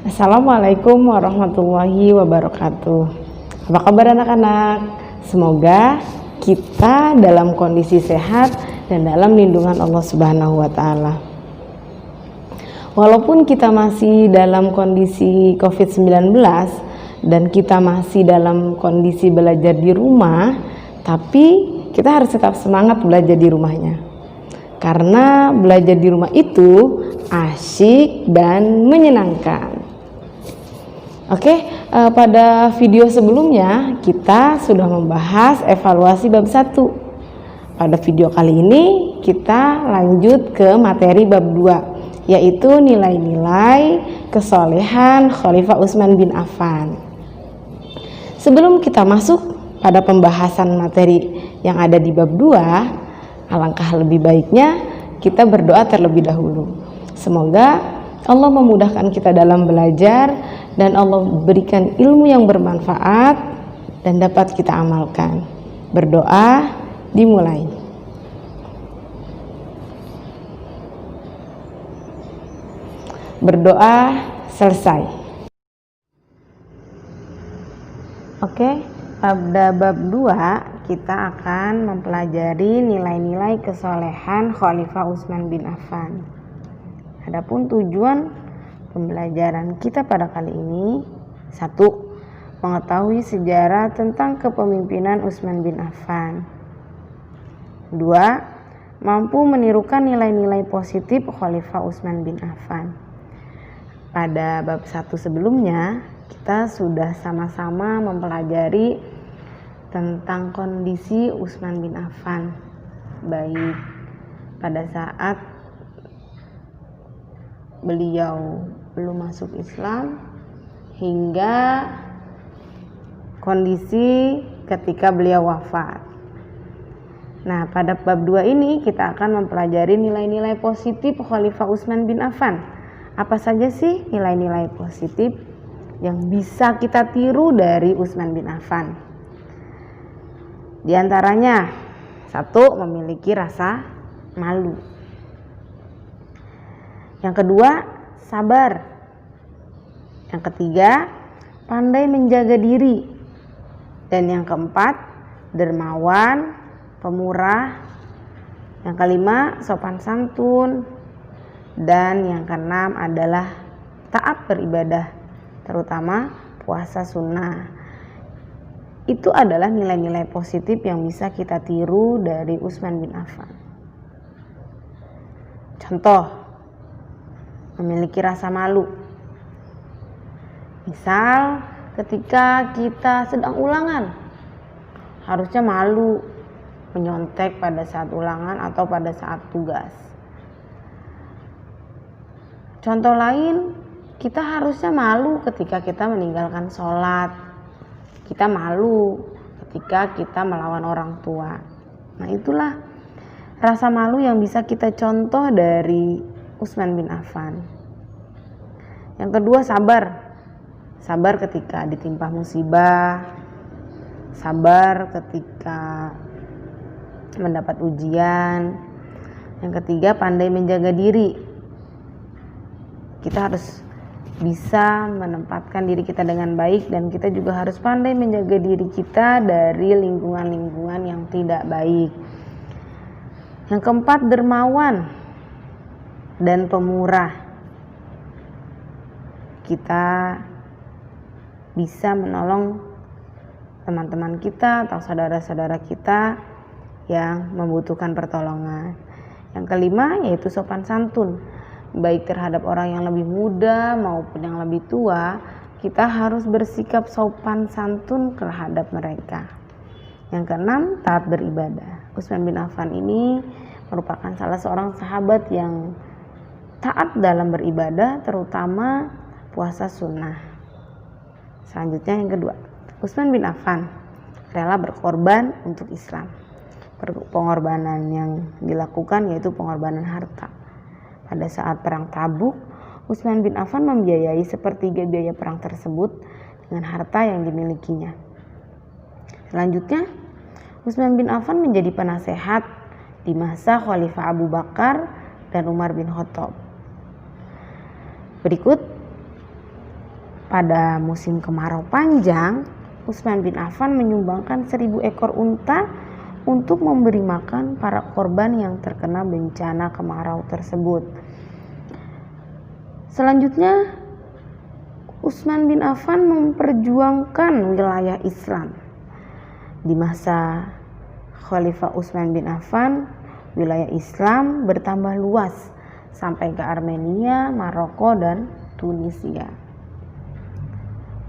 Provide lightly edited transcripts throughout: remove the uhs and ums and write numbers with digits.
Assalamualaikum warahmatullahi wabarakatuh. Apa kabar anak-anak? Semoga kita dalam kondisi sehat dan dalam lindungan Allah Subhanahu wa taala. Walaupun kita masih dalam kondisi COVID-19 dan kita masih dalam kondisi belajar di rumah, tapi kita harus tetap semangat belajar di rumahnya. Karena belajar di rumah itu asyik dan menyenangkan. Oke, pada video sebelumnya kita sudah membahas evaluasi bab 1. Pada video kali ini kita lanjut ke materi bab 2, yaitu nilai-nilai kesolehan Khalifah Utsman bin Affan. Sebelum kita masuk pada pembahasan materi yang ada di bab 2, alangkah lebih baiknya kita berdoa terlebih dahulu. Semoga Allah memudahkan kita dalam belajar dan Allah berikan ilmu yang bermanfaat dan dapat kita amalkan. Berdoa dimulai. Berdoa selesai. Oke, pada bab 2 kita akan mempelajari nilai-nilai kesolehan Khalifah Utsman bin Affan. Adapun tujuan pembelajaran kita pada kali ini: 1. Mengetahui sejarah tentang kepemimpinan Utsman bin Affan. 2. Mampu menirukan nilai-nilai positif Khalifah Utsman bin Affan. Pada bab 1 sebelumnya kita sudah sama-sama mempelajari tentang kondisi Utsman bin Affan, baik pada saat beliau belum masuk Islam hingga kondisi ketika beliau wafat. Nah, pada bab 2 ini kita akan mempelajari nilai-nilai positif Khalifah Utsman bin Affan. Apa saja sih nilai-nilai positif yang bisa kita tiru dari Utsman bin Affan? Di antaranya, 1. Memiliki rasa malu. Yang kedua, sabar. Yang ketiga, pandai menjaga diri. Dan yang keempat, dermawan, pemurah. Yang kelima, sopan santun. Dan yang keenam adalah taat beribadah, terutama puasa sunnah. Itu adalah nilai-nilai positif yang bisa kita tiru dari Utsman bin Affan. Contoh, memiliki rasa malu. Misal ketika kita sedang ulangan, harusnya malu menyontek pada saat ulangan atau pada saat tugas. Contoh lain, kita harusnya malu ketika kita meninggalkan sholat. Kita malu ketika kita melawan orang tua. Nah, itulah rasa malu yang bisa kita contoh dari Utsman bin Affan. Yang kedua, sabar. Sabar ketika ditimpa musibah, sabar ketika mendapat ujian. Yang ketiga, pandai menjaga diri. Kita harus bisa menempatkan diri kita dengan baik, dan kita juga harus pandai menjaga diri kita dari lingkungan-lingkungan yang tidak baik. Yang keempat, dermawan dan pemurah. Kita bisa menolong teman-teman kita atau saudara-saudara kita yang membutuhkan pertolongan. Yang kelima, yaitu sopan santun. Baik terhadap orang yang lebih muda maupun yang lebih tua, kita harus bersikap sopan santun terhadap mereka. Yang keenam, taat beribadah. Utsman bin Affan ini merupakan salah seorang sahabat yang taat dalam beribadah, terutama puasa sunnah. Selanjutnya yang kedua, Utsman bin Affan rela berkorban untuk Islam. Pengorbanan yang dilakukan yaitu pengorbanan harta. Pada saat perang Tabuk, Utsman bin Affan membiayai sepertiga biaya perang tersebut dengan harta yang dimilikinya. Selanjutnya, Utsman bin Affan menjadi penasehat di masa Khalifah Abu Bakar dan Umar bin Khattab. Berikut pada musim kemarau panjang, Utsman bin Affan menyumbangkan 1.000 ekor unta untuk memberi makan para korban yang terkena bencana kemarau tersebut. Selanjutnya, Utsman bin Affan memperjuangkan wilayah Islam. Di masa Khalifah Utsman bin Affan, wilayah Islam bertambah luas sampai ke Armenia, Maroko, dan Tunisia.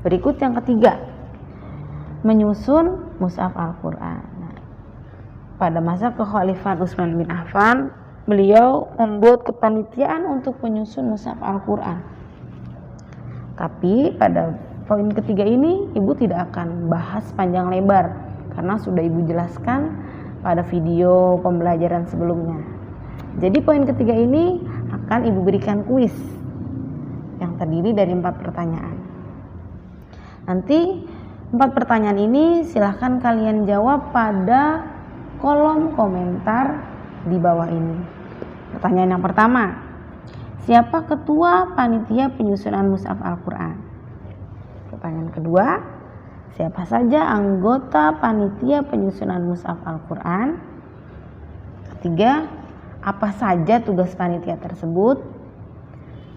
Berikut yang ketiga, menyusun mushaf Al-Quran. Pada masa kekhalifahan Utsman bin Affan, beliau membuat kepanitiaan untuk menyusun mushaf Al-Quran. Tapi pada poin ketiga ini ibu tidak akan bahas panjang lebar karena sudah ibu jelaskan pada video pembelajaran sebelumnya. Jadi poin ketiga ini akan ibu berikan kuis yang terdiri dari 4 pertanyaan. Nanti 4 pertanyaan ini silahkan kalian jawab pada kolom komentar di bawah ini. Pertanyaan yang pertama, siapa ketua panitia penyusunan mushaf Al-Quran? Pertanyaan kedua, siapa saja anggota panitia penyusunan mushaf Al-Quran? Ketiga, apa saja tugas panitia tersebut?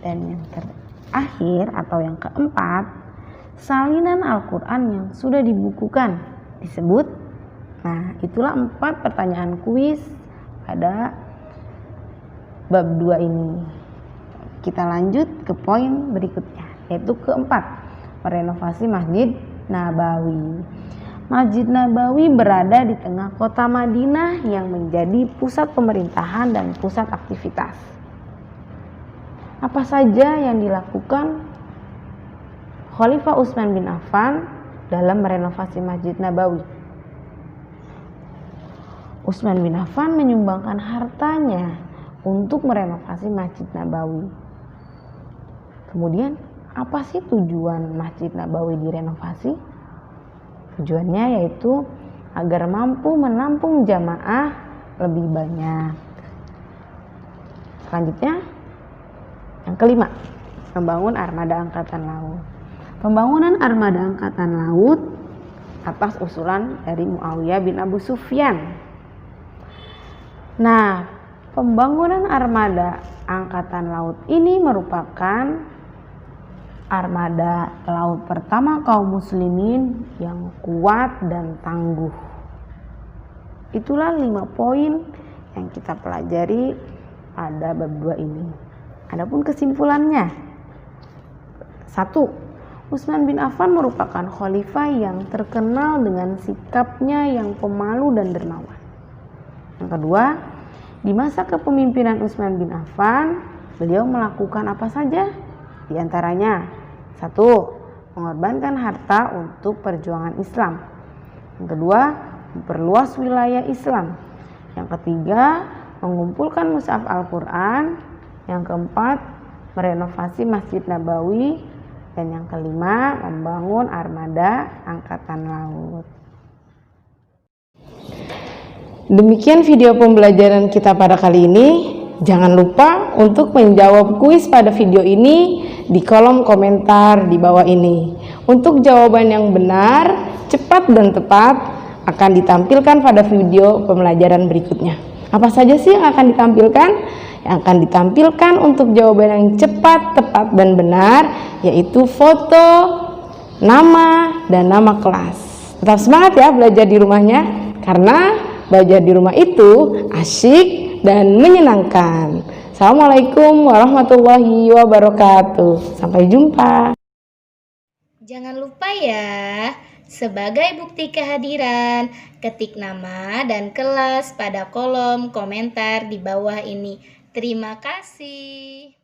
Dan yang terakhir atau yang keempat, salinan Al-Quran yang sudah dibukukan disebut. Nah, itulah 4 pertanyaan kuis pada bab 2 ini. Kita lanjut ke poin berikutnya, yaitu keempat, merenovasi Masjid Nabawi. Masjid Nabawi berada di tengah kota Madinah yang menjadi pusat pemerintahan dan pusat aktivitas. Apa saja yang dilakukan Khalifah Utsman bin Affan dalam merenovasi Masjid Nabawi? Utsman bin Affan menyumbangkan hartanya untuk merenovasi Masjid Nabawi. Kemudian, apa sih tujuan Masjid Nabawi direnovasi? Tujuannya yaitu agar mampu menampung jamaah lebih banyak. Selanjutnya, yang kelima, membangun armada angkatan laut. Pembangunan armada angkatan laut atas usulan dari Muawiyah bin Abu Sufyan. Nah, pembangunan armada angkatan laut ini merupakan armada laut pertama kaum muslimin yang kuat dan tangguh. Itulah 5 poin yang kita pelajari pada bab 2 ini. Adapun kesimpulannya, 1. Utsman bin Affan merupakan khalifah yang terkenal dengan sikapnya yang pemalu dan dermawan. Yang kedua, di masa kepemimpinan Utsman bin Affan, beliau melakukan apa saja? Di antaranya, 1. Mengorbankan harta untuk perjuangan Islam. Yang kedua, memperluas wilayah Islam. Yang ketiga, mengumpulkan mushaf Al-Quran. Yang keempat, merenovasi Masjid Nabawi. Dan yang kelima, membangun armada angkatan laut. Demikian video pembelajaran kita pada kali ini. Jangan lupa untuk menjawab kuis pada video ini di kolom komentar di bawah ini. Untuk jawaban yang benar, cepat dan tepat akan ditampilkan pada video pembelajaran berikutnya. Apa saja sih yang akan ditampilkan? Yang akan ditampilkan untuk jawaban yang cepat, tepat, dan benar, yaitu foto, nama, dan nama kelas. Tetap semangat ya belajar di rumahnya, karena belajar di rumah itu asyik dan menyenangkan. Assalamualaikum warahmatullahi wabarakatuh. Sampai jumpa. Jangan lupa ya, sebagai bukti kehadiran, ketik nama dan kelas pada kolom komentar di bawah ini. Terima kasih.